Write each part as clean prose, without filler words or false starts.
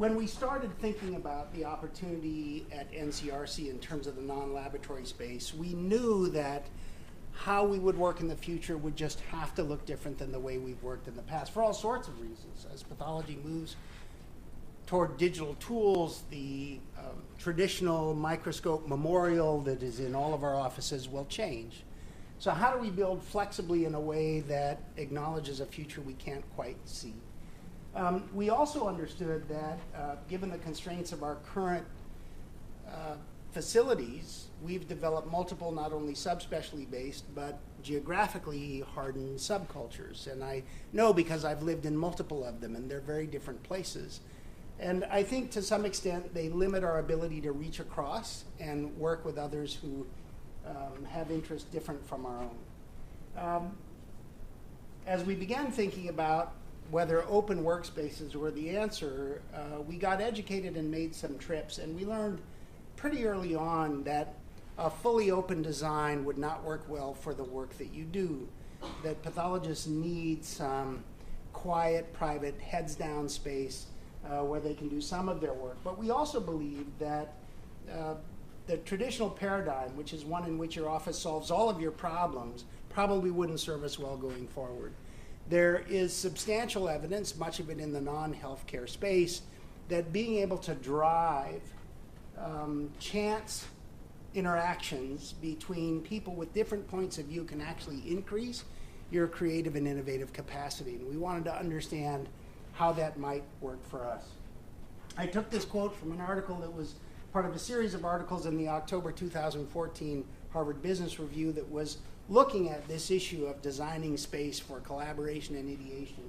when we started thinking about the opportunity at NCRC in terms of the non-laboratory space, we knew that how we would work in the future would just have to look different than the way we've worked in the past for all sorts of reasons. As pathology moves toward digital tools, the traditional microscope memorial that is in all of our offices will change. So how do we build flexibly in a way that acknowledges a future we can't quite see? We also understood that given the constraints of our current facilities, we've developed multiple, not only subspecialty based, but geographically hardened subcultures. And I know because I've lived in multiple of them, and they're very different places. And I think to some extent they limit our ability to reach across and work with others who have interests different from our own. As we began thinking about whether open workspaces were the answer, we got educated and made some trips, and we learned pretty early on that a fully open design would not work well for the work that you do, that pathologists need some quiet, private, heads down space where they can do some of their work. But we also believe that the traditional paradigm, which is one in which your office solves all of your problems, probably wouldn't serve us well going forward. There is substantial evidence, much of it in the non-healthcare space, that being able to drive chance interactions between people with different points of view can actually increase your creative and innovative capacity. And we wanted to understand how that might work for us. I took this quote from an article that was part of a series of articles in the October 2014 Harvard Business Review that was looking at this issue of designing space for collaboration and ideation.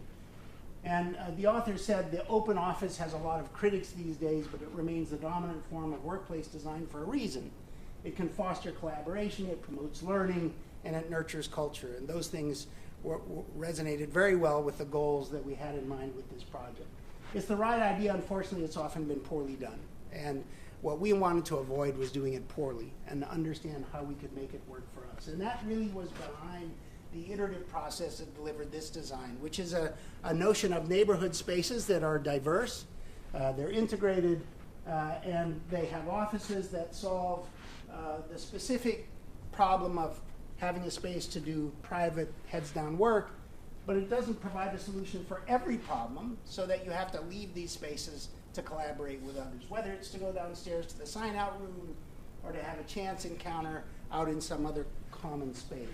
And the author said the open office has a lot of critics these days, but it remains the dominant form of workplace design for a reason. It can foster collaboration, it promotes learning, and it nurtures culture. And those things resonated very well with the goals that we had in mind with this project. It's the right idea. Unfortunately, it's often been poorly done. And what we wanted to avoid was doing it poorly and to understand how we could make it work for us. And that really was behind the iterative process that delivered this design, which is a notion of neighborhood spaces that are diverse, they're integrated, and they have offices that solve the specific problem of having a space to do private heads-down work, but it doesn't provide a solution for every problem, so that you have to leave these spaces to collaborate with others, whether it's to go downstairs to the sign-out room or to have a chance encounter out in some other common space.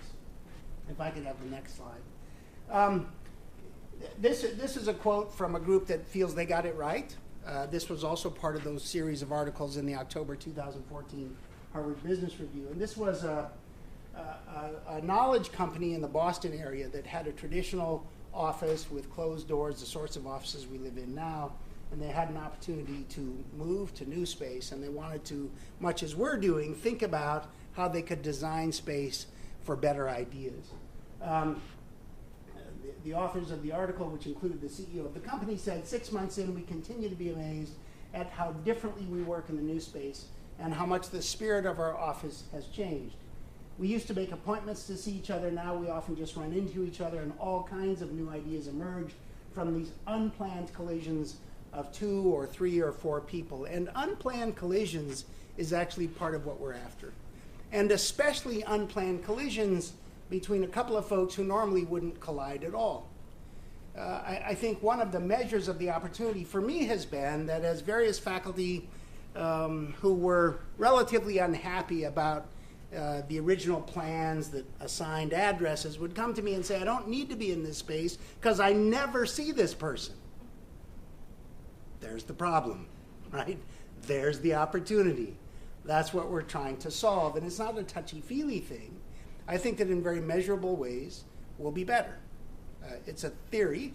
If I could have the next slide. This is a quote from a group that feels they got it right. This was also part of those series of articles in the October 2014 Harvard Business Review. And this was a knowledge company in the Boston area that had a traditional office with closed doors, the sorts of offices we live in now. And they had an opportunity to move to new space, and they wanted to, much as we're doing, think about how they could design space for better ideas. The authors of the article, which included the CEO of the company, said 6 months in, we continue to be amazed at how differently we work in the new space and how much the spirit of our office has changed. We used to make appointments to see each other. Now we often just run into each other, and all kinds of new ideas emerge from these unplanned collisions of 2 or 3 or 4 people. And unplanned collisions is actually part of what we're after. And especially unplanned collisions between a couple of folks who normally wouldn't collide at all. I think one of the measures of the opportunity for me has been that as various faculty who were relatively unhappy about the original plans that assigned addresses would come to me and say, I don't need to be in this space because I never see this person. There's the problem, right? There's the opportunity. That's what we're trying to solve. And it's not a touchy-feely thing. I think that in very measurable ways we'll be better. It's a theory,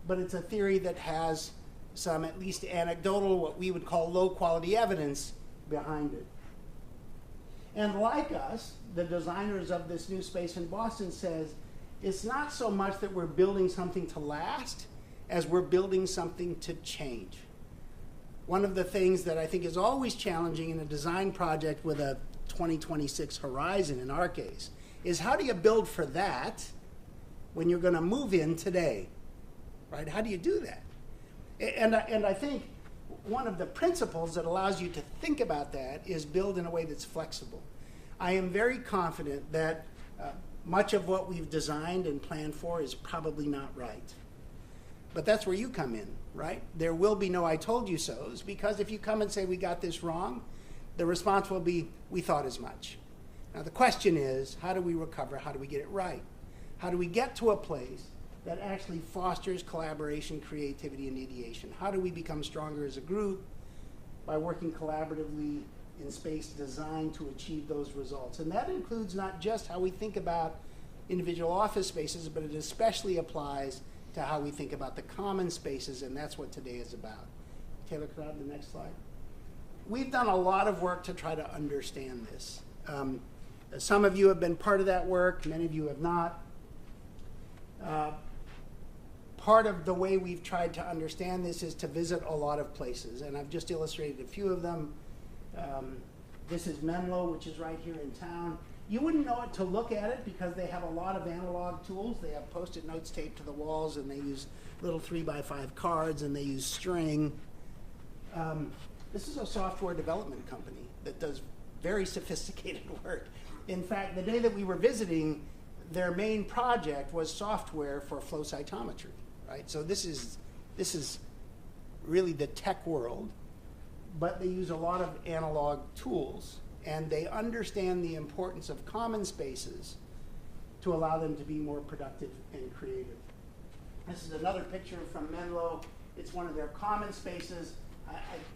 but it's a theory that has some at least anecdotal, what we would call low-quality evidence behind it. And like us, the designers of this new space in Boston says, it's not so much that we're building something to last as we're building something to change. One of the things that I think is always challenging in a design project with a 2026 horizon, in our case, is how do you build for that when you're going to move in today, right? How do you do that? And I think one of the principles that allows you to think about that is build in a way that's flexible. I am very confident that much of what we've designed and planned for is probably not right. But that's where you come in, right? There will be no I told you so's, because if you come and say we got this wrong, the response will be we thought as much. Now the question is, how do we recover? How do we get it right? How do we get to a place that actually fosters collaboration, creativity, and ideation? How do we become stronger as a group by working collaboratively in space designed to achieve those results? And that includes not just how we think about individual office spaces, but it especially applies to how we think about the common spaces, and that's what today is about. Taylor, could I have the next slide? We've done a lot of work to try to understand this. Some of you have been part of that work, many of you have not. Part of the way we've tried to understand this is to visit a lot of places, and I've just illustrated a few of them. This is Menlo, which is right here in town. You wouldn't know it to look at it because they have a lot of analog tools. They have Post-it notes taped to the walls, and they use little 3x5 cards, and they use string. This is a software development company that does very sophisticated work. In fact, the day that we were visiting, their main project was software for flow cytometry, right? So this is really the tech world, but they use a lot of analog tools, and they understand the importance of common spaces to allow them to be more productive and creative. This is another picture from Menlo. It's one of their common spaces.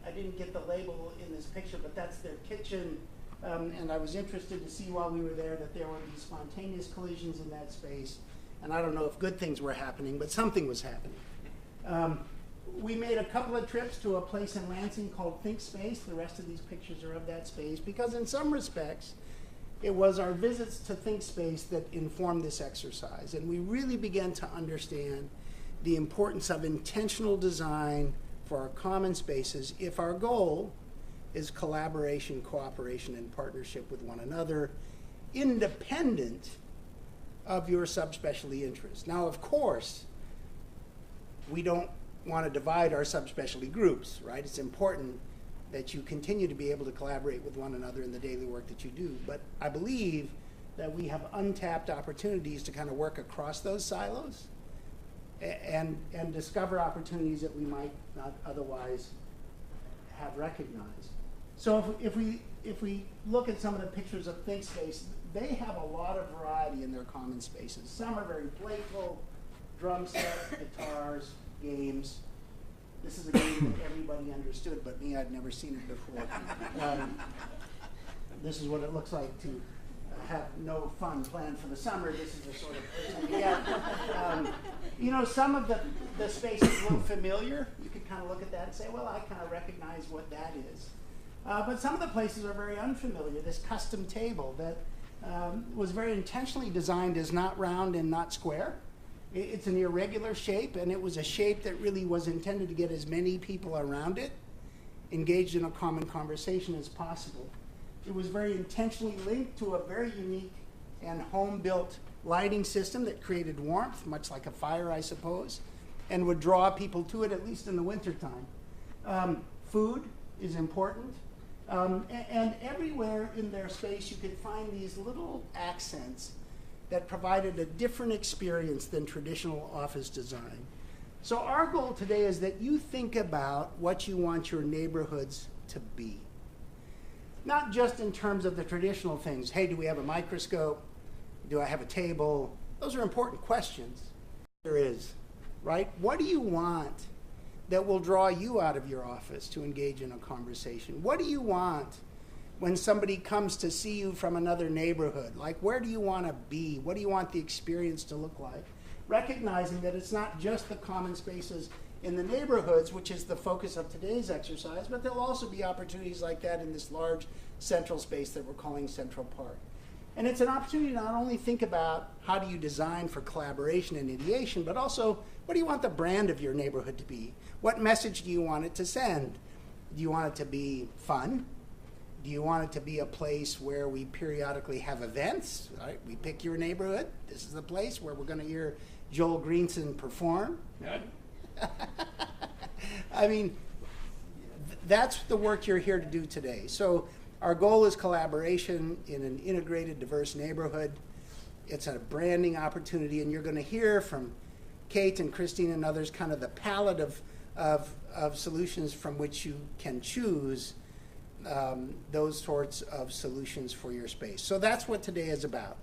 I didn't get the label in this picture, but that's their kitchen. And I was interested to see while we were there that there were these spontaneous collisions in that space. And I don't know if good things were happening, but something was happening. We made a couple of trips to a place in Lansing called ThinkSpace. The rest of these pictures are of that space, because in some respects, it was our visits to ThinkSpace that informed this exercise. And we really began to understand the importance of intentional design for our common spaces if our goal is collaboration, cooperation, and partnership with one another, independent of your subspecialty interests. Now, of course, we don't want to divide our subspecialty groups, right? It's important that you continue to be able to collaborate with one another in the daily work that you do. But I believe that we have untapped opportunities to kind of work across those silos and discover opportunities that we might not otherwise have recognized. So if we look at some of the pictures of ThinkSpace, they have a lot of variety in their common spaces. Some are very playful, drum set, guitars, games. This is a game that everybody understood, but me, I'd never seen it before. This is what it looks like to have no fun planned for the summer. This is the sort of person we get. You know, some of the spaces look familiar. You could kind of look at that and say, well, I kind of recognize what that is. But some of the places are very unfamiliar. This custom table that was very intentionally designed as not round and not square. It's an irregular shape, and it was a shape that really was intended to get as many people around it engaged in a common conversation as possible. It was very intentionally linked to a very unique and home-built lighting system that created warmth, much like a fire, I suppose, and would draw people to it, at least in the wintertime. Food is important. And everywhere in their space you could find these little accents that provided a different experience than traditional office design. So our goal today is that you think about what you want your neighborhoods to be. Not just in terms of the traditional things. Hey, do we have a microscope? Do I have a table? Those are important questions. There is, right? What do you want that will draw you out of your office to engage in a conversation? What do you want when somebody comes to see you from another neighborhood? Like, where do you want to be? What do you want the experience to look like? Recognizing that it's not just the common spaces in the neighborhoods, which is the focus of today's exercise, but there'll also be opportunities like that in this large central space that we're calling Central Park. And it's an opportunity to not only think about how do you design for collaboration and ideation, but also what do you want the brand of your neighborhood to be? What message do you want it to send? Do you want it to be fun? Do you want it to be a place where we periodically have events? Right? We pick your neighborhood. This is the place where we're going to hear Joel Greenson perform. I mean, that's the work you're here to do today. So our goal is collaboration in an integrated, diverse neighborhood. It's a branding opportunity, and you're going to hear from Kate and Christine and others kind of the palette of solutions from which you can choose those sorts of solutions for your space. So that's what today is about.